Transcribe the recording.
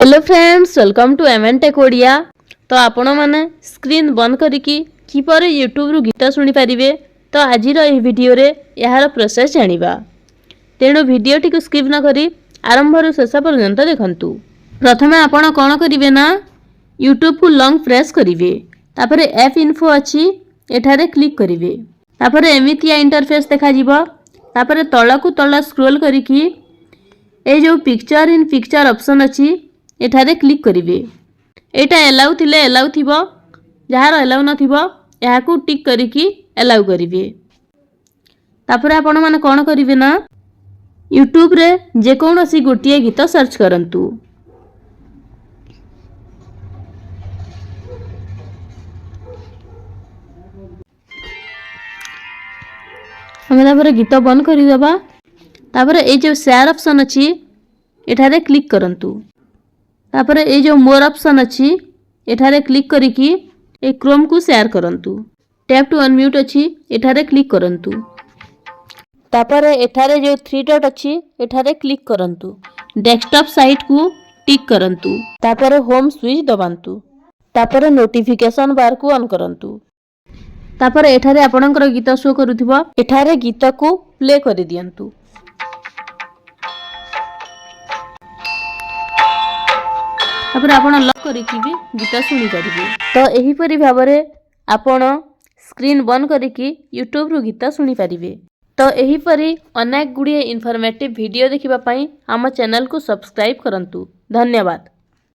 Hello friends, welcome to MN tech Odia. तो आपण मैंने स्क्रीन बंद करिकी किपर यूट्यूब रु गीत शुणी पारिबे। तो आज वीडियो रे यार प्रोसेस जानिबा। तेणु वीडियोटी को स्किप न करी आरंभ रु शेष पर्यंत देखंतु। प्रथमे आपण कोन करिवे ना, यूट्यूब को लॉन्ग प्रेस करिवे, तापरे ऐप इन्फो अछि एठारे क्लिक करिवे। तापरे एमितिया इंटरफेस देखा जिवो। तापरे तळा को तळा स्क्रॉल करिकी ए जो पिक्चर इन पिक्चर ऑप्शन अछि एठारे क्लिक करिवे। एटा एलाउ थिले एलाउ थिबो, जहार एलाउ न थिबो याकू टिक करिकी एलाउ करिवे। तापरे आपण माने कोन करिवे ना, यूट्यूब रे जे कोनोसी गोटिए गीत सर्च करंतु। हमें तापरे गीत बंद करि देबा। तापरे ए जो शेयर ऑप्शन अछि एठारे क्लिक करंतु। तापरे ए जो मोर ऑप्शन अछि एठारे क्लिक करिकी ए क्रोम को शेयर करंतु। टैप टू अनम्यूट अछि एठारे क्लिक करंतु। तापरे एठारे जो थ्री डॉट अछि एठारे क्लिक करंतु। डेस्कटॉप साइट को टिक करंतु। तापरे होम स्विच दबांतु। तापरे नोटिफिकेशन बार को ऑन करंतु। तापरे एठारे आपणकर गीत शो करूथिबो, एठारे गीत को प्ले करि दियंतु। तापर आपण लॉक करिकी भी गीत सुनी पारिबे। तो एही परि भाबरे आपण स्क्रीन बंद करिकी यूट्यूब रु गीत सुनी पारिबे। तो एही परि अनेक गुडिए इन्फॉर्मेटिव वीडियो देखिबा पई हम चैनल को सब्सक्राइब करंतु। धन्यवाद।